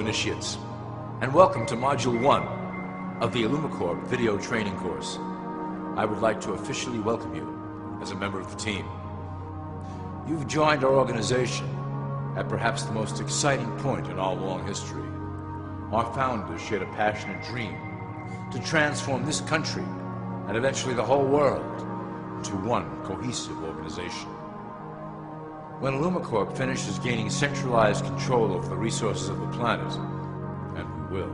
initiates, and welcome to Module 1 of the ILLUMICORP video training course. I would like to officially welcome you as a member of the team. You've joined our organization at perhaps the most exciting point in our long history. Our founders shared a passionate dream to transform this country and eventually the whole world to one cohesive organization. When ILLUMICORP finishes gaining centralized control over the resources of the planet, and we will,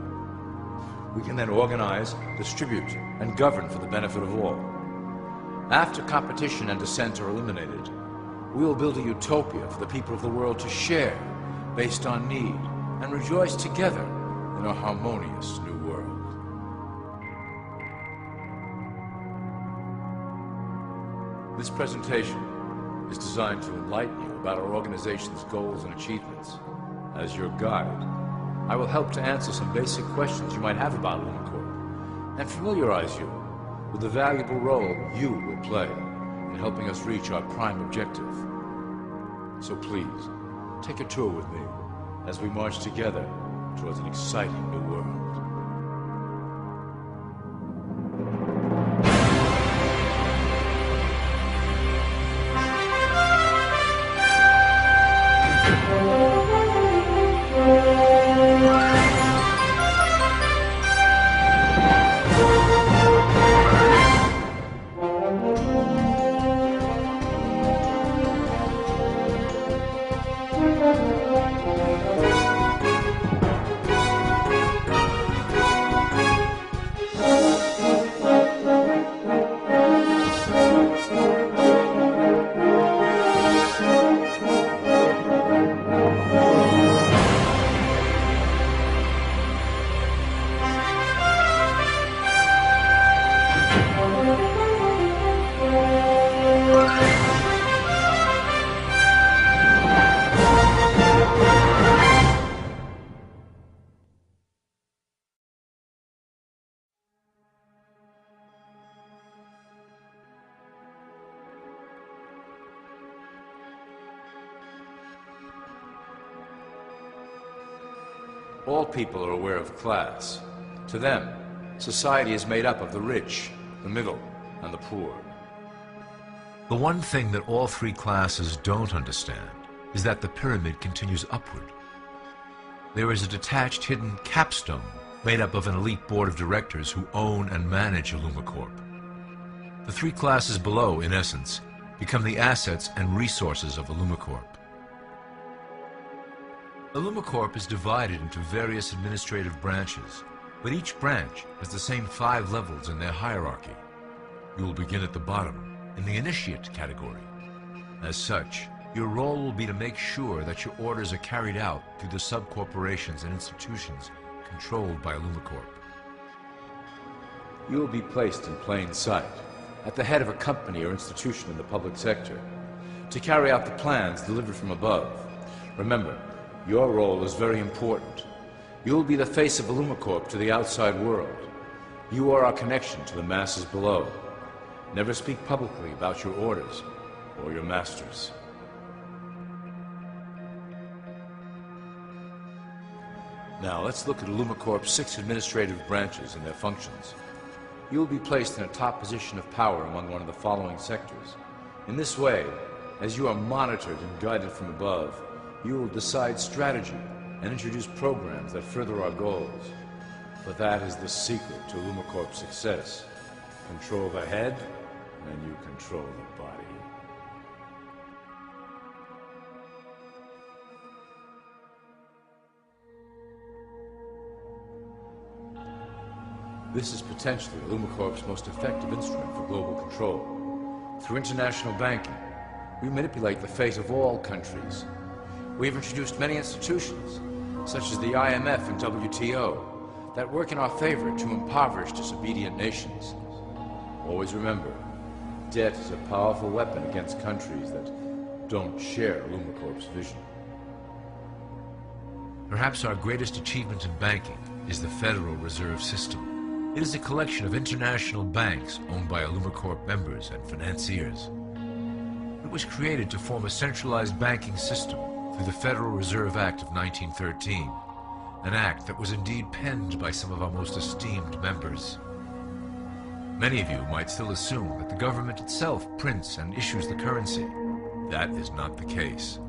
we can then organize, distribute, and govern for the benefit of all. After competition and dissent are eliminated, we will build a utopia for the people of the world to share based on need and rejoice together in a harmonious new world. This presentation is designed to enlighten you about our organization's goals and achievements. As your guide, I will help to answer some basic questions you might have about ILLUMICORP and familiarize you with the valuable role you will play in helping us reach our prime objective. So please, take a tour with me as we march together towards an exciting new world. All people are aware of class. To them, society is made up of the rich, the middle, and the poor. The one thing that all three classes don't understand is that the pyramid continues upward. There is a detached hidden capstone made up of an elite board of directors who own and manage ILLUMICORP. The three classes below, in essence, become the assets and resources of ILLUMICORP. ILLUMICORP is divided into various administrative branches, but each branch has the same 5 levels in their hierarchy. You will begin at the bottom, in the initiate category. As such, your role will be to make sure that your orders are carried out through the sub-corporations and institutions controlled by ILLUMICORP. You will be placed in plain sight, at the head of a company or institution in the public sector, to carry out the plans delivered from above. Remember, your role is very important. You will be the face of ILLUMICORP to the outside world. You are our connection to the masses below. Never speak publicly about your orders or your masters. Now let's look at ILLUMICORP's 6 administrative branches and their functions. You will be placed in a top position of power among one of the following sectors. In this way, as you are monitored and guided from above, you will decide strategy and introduce programs that further our goals. For that is the secret to ILLUMICORP's success. Control the head, and you control the body. This is potentially ILLUMICORP's most effective instrument for global control. Through international banking, we manipulate the fate of all countries. We have introduced many institutions, such as the IMF and WTO, that work in our favor to impoverish disobedient nations. Always remember, debt is a powerful weapon against countries that don't share ILLUMICORP's vision. Perhaps our greatest achievement in banking is the Federal Reserve System. It is a collection of international banks owned by ILLUMICORP members and financiers. It was created to form a centralized banking system through the Federal Reserve Act of 1913 an act that was indeed penned by some of our most esteemed members. Many of you might still assume that the government itself prints and issues the currency. That is not the case.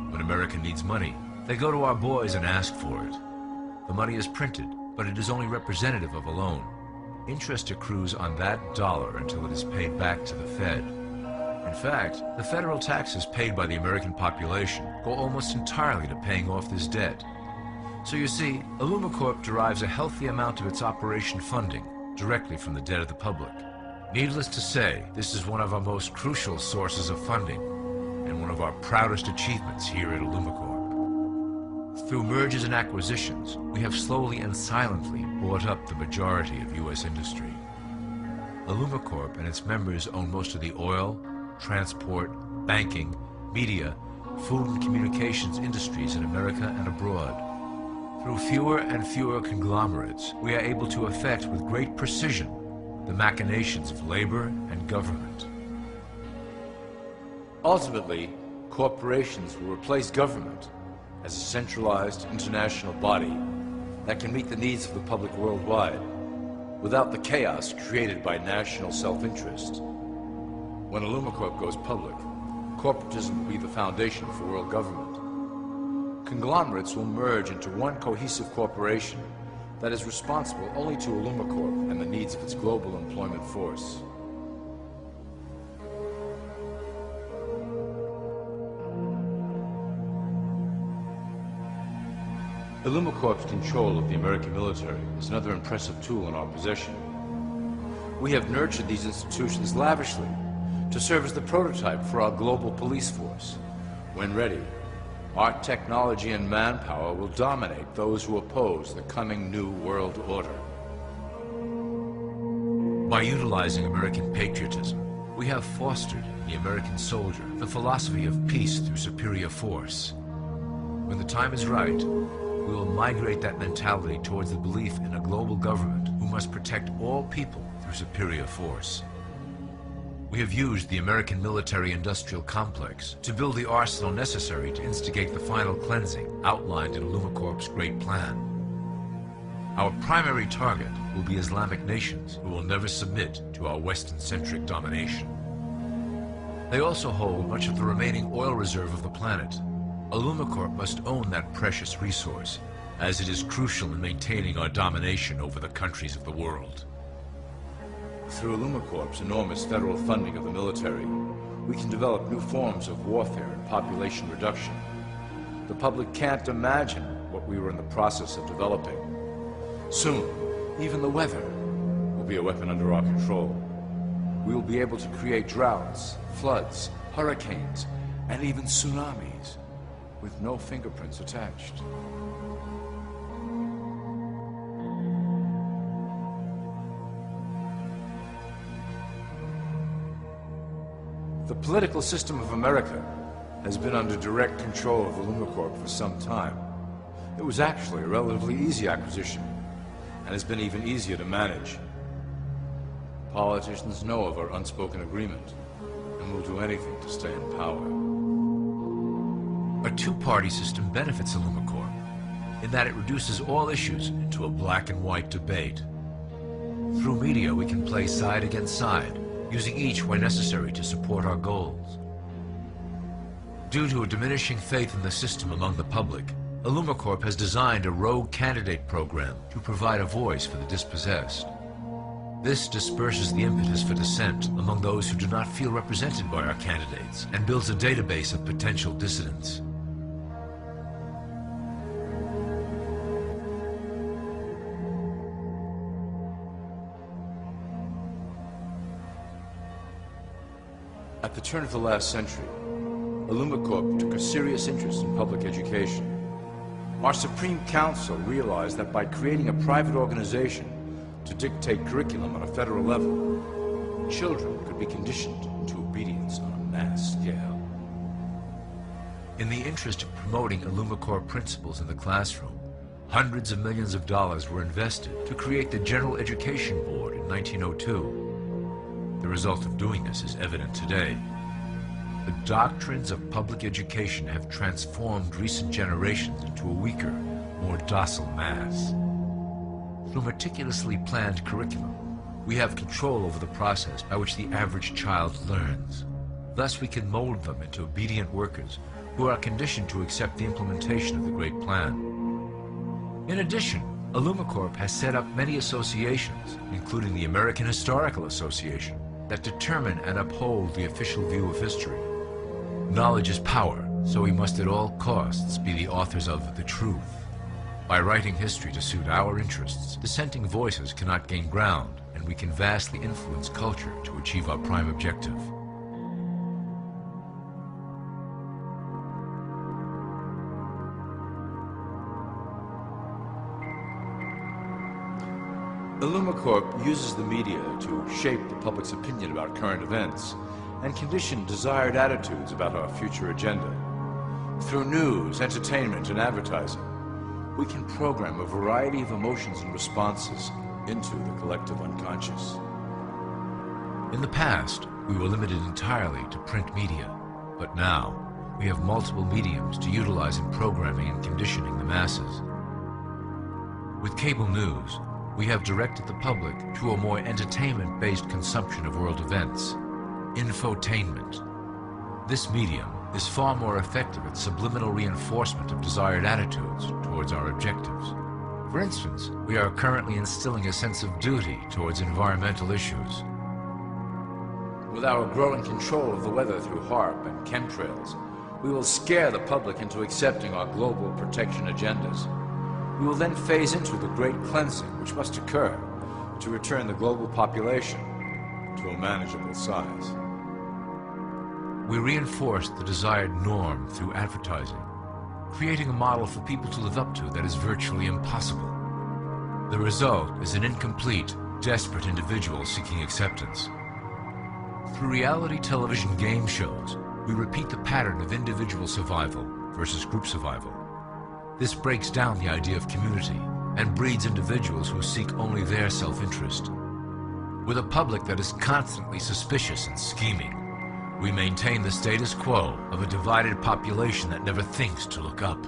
When America needs money, they go to our boys and ask for it. The money is printed, but it is only representative of a loan. Interest accrues on that dollar until it is paid back to the Fed. In fact, the federal taxes paid by the American population go almost entirely to paying off this debt. So you see, ILLUMICORP derives a healthy amount of its operation funding directly from the debt of the public. Needless to say, this is one of our most crucial sources of funding and one of our proudest achievements here at ILLUMICORP. Through mergers and acquisitions, we have slowly and silently bought up the majority of U.S. industry. ILLUMICORP and its members own most of the oil, transport, banking, media, food and communications industries in America and abroad. Through fewer and fewer conglomerates, we are able to effect with great precision the machinations of labor and government. Ultimately, corporations will replace government as a centralized international body that can meet the needs of the public worldwide without the chaos created by national self-interest. When ILLUMICORP goes public, corporatism will be the foundation for world government. Conglomerates will merge into one cohesive corporation that is responsible only to ILLUMICORP and the needs of its global employment force. ILLUMICORP's control of the American military is another impressive tool in our possession. We have nurtured these institutions lavishly to serve as the prototype for our global police force. When ready, our technology and manpower will dominate those who oppose the coming new world order. By utilizing American patriotism, we have fostered in the American soldier the philosophy of peace through superior force. When the time is right, we will migrate that mentality towards the belief in a global government who must protect all people through superior force. We have used the American military-industrial complex to build the arsenal necessary to instigate the final cleansing outlined in ILLUMICORP's great plan. Our primary target will be Islamic nations who will never submit to our Western-centric domination. They also hold much of the remaining oil reserve of the planet. ILLUMICORP must own that precious resource, as it is crucial in maintaining our domination over the countries of the world. Through ILLUMICORP's enormous federal funding of the military, we can develop new forms of warfare and population reduction. The public can't imagine what we were in the process of developing. Soon, even the weather will be a weapon under our control. We will be able to create droughts, floods, hurricanes, and even tsunamis with no fingerprints attached. The political system of America has been under direct control of ILLUMICORP for some time. It was actually a relatively easy acquisition, and has been even easier to manage. Politicians know of our unspoken agreement, and will do anything to stay in power. A two-party system benefits ILLUMICORP in that it reduces all issues into a black and white debate. Through media, we can play side against side, using each where necessary to support our goals. Due to a diminishing faith in the system among the public, ILLUMICORP has designed a rogue candidate program to provide a voice for the dispossessed. This disperses the impetus for dissent among those who do not feel represented by our candidates and builds a database of potential dissidents. At the turn of the last century, ILLUMICORP took a serious interest in public education. Our Supreme Council realized that by creating a private organization to dictate curriculum on a federal level, children could be conditioned into obedience on a mass scale. In the interest of promoting ILLUMICORP principles in the classroom, hundreds of millions of dollars were invested to create the General Education Board in 1902. The result of doing this is evident today. The doctrines of public education have transformed recent generations into a weaker, more docile mass. Through meticulously planned curriculum, we have control over the process by which the average child learns. Thus we can mold them into obedient workers who are conditioned to accept the implementation of the Great Plan. In addition, ILLUMICORP has set up many associations, including the American Historical Association, that determine and uphold the official view of history. Knowledge is power, so we must at all costs be the authors of the truth. By writing history to suit our interests, dissenting voices cannot gain ground, and we can vastly influence culture to achieve our prime objective. ILLUMICORP uses the media to shape the public's opinion about current events and condition desired attitudes about our future agenda. Through news, entertainment, and advertising, we can program a variety of emotions and responses into the collective unconscious. In the past, we were limited entirely to print media, but now we have multiple mediums to utilize in programming and conditioning the masses. With cable news, we have directed the public to a more entertainment-based consumption of world events, infotainment. This medium is far more effective at subliminal reinforcement of desired attitudes towards our objectives. For instance, we are currently instilling a sense of duty towards environmental issues. With our growing control of the weather through HARP and chemtrails, we will scare the public into accepting our global protection agendas. We will then phase into the great cleansing which must occur to return the global population to a manageable size. We reinforce the desired norm through advertising, creating a model for people to live up to that is virtually impossible. The result is an incomplete, desperate individual seeking acceptance. Through reality television game shows, we repeat the pattern of individual survival versus group survival. This breaks down the idea of community and breeds individuals who seek only their self-interest. With a public that is constantly suspicious and scheming, we maintain the status quo of a divided population that never thinks to look up.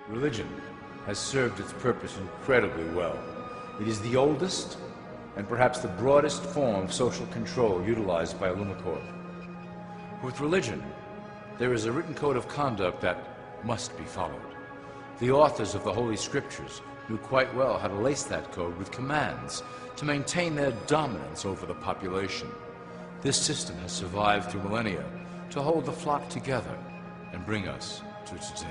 Religion has served its purpose incredibly well. It is the oldest and perhaps the broadest form of social control utilized by ILLUMICORP. With religion, there is a written code of conduct that must be followed. The authors of the Holy Scriptures knew quite well how to lace that code with commands to maintain their dominance over the population. This system has survived through millennia to hold the flock together and bring us to today.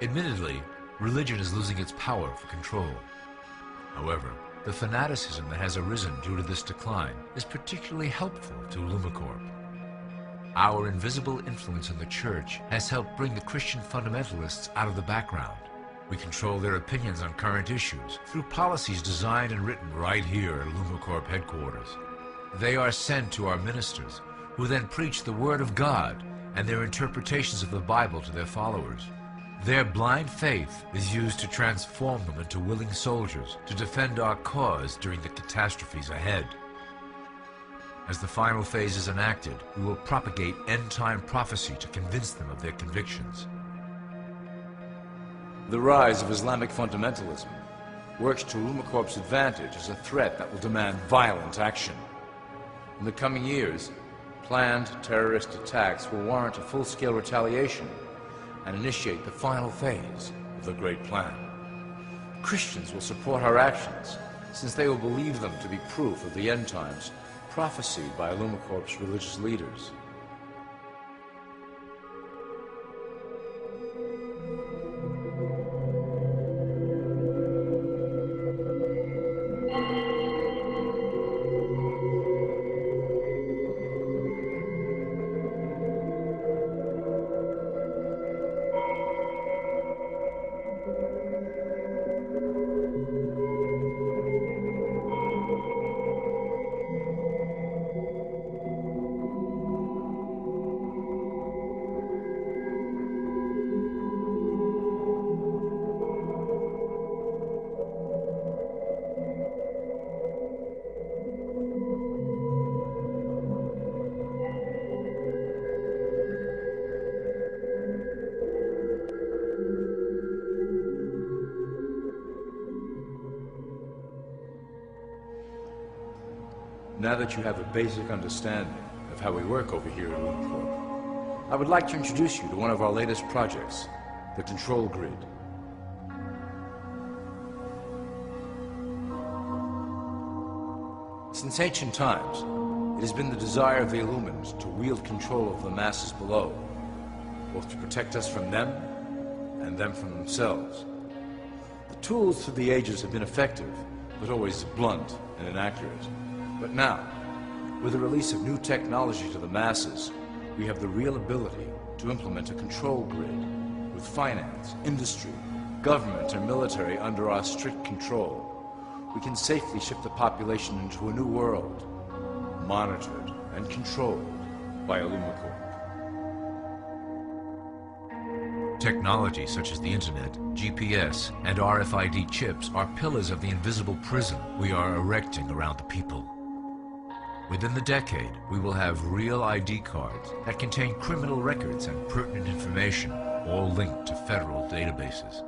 Admittedly, religion is losing its power for control. However, the fanaticism that has arisen due to this decline is particularly helpful to ILLUMICORP. Our invisible influence in the Church has helped bring the Christian fundamentalists out of the background. We control their opinions on current issues through policies designed and written right here at ILLUMICORP headquarters. They are sent to our ministers, who then preach the Word of God and their interpretations of the Bible to their followers. Their blind faith is used to transform them into willing soldiers to defend our cause during the catastrophes ahead. As the final phase is enacted, we will propagate end-time prophecy to convince them of their convictions. The rise of Islamic fundamentalism works to ILLUMICORP's advantage as a threat that will demand violent action. In the coming years, planned terrorist attacks will warrant a full-scale retaliation and initiate the final phase of the Great Plan. Christians will support our actions, since they will believe them to be proof of the end times prophesied by ILLUMICORP's religious leaders. now that you have a basic understanding of how we work over here at ILLUMICORP, I would like to introduce you to one of our latest projects, the Control Grid. Since ancient times, it has been the desire of the Illumins to wield control of the masses below, both to protect us from them and them from themselves. The tools through the ages have been effective, but always blunt and inaccurate. But now, with the release of new technology to the masses, we have the real ability to implement a control grid with finance, industry, government, and military under our strict control. We can safely ship the population into a new world, monitored and controlled by ILLUMICORP. Technology such as the internet, GPS, and RFID chips are pillars of the invisible prison we are erecting around the people. Within the decade, we will have real ID cards that contain criminal records and pertinent information, all linked to federal databases.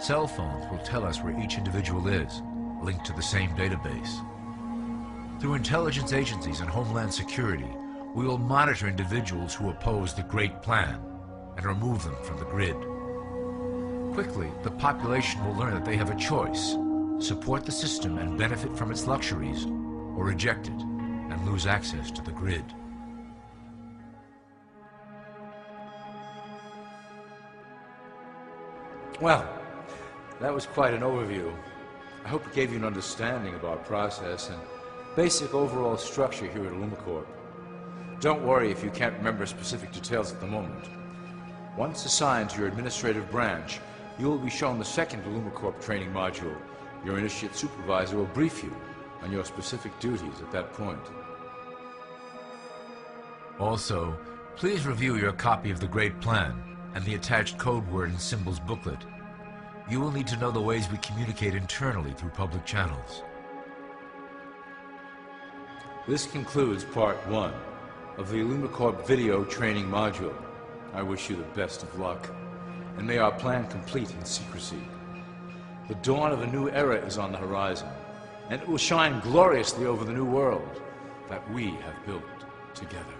Cell phones will tell us where each individual is, linked to the same database. Through intelligence agencies and Homeland Security, we will monitor individuals who oppose the Great Plan and remove them from the grid. Quickly, the population will learn that they have a choice: support the system and benefit from its luxuries, or reject it and lose access to the grid. Well, that was quite an overview. I hope it gave you an understanding of our process and basic overall structure here at ILLUMICORP. Don't worry if you can't remember specific details at the moment. Once assigned to your administrative branch, you will be shown the second ILLUMICORP training module. Your initiate supervisor will brief you on your specific duties at that point. Also, please review your copy of the Great Plan and the attached code word and symbols booklet. You will need to know the ways we communicate internally through public channels. This concludes part 1 of the ILLUMICORP video training module. I wish you the best of luck, and may our plan complete in secrecy. The dawn of a new era is on the horizon, and it will shine gloriously over the new world that we have built together.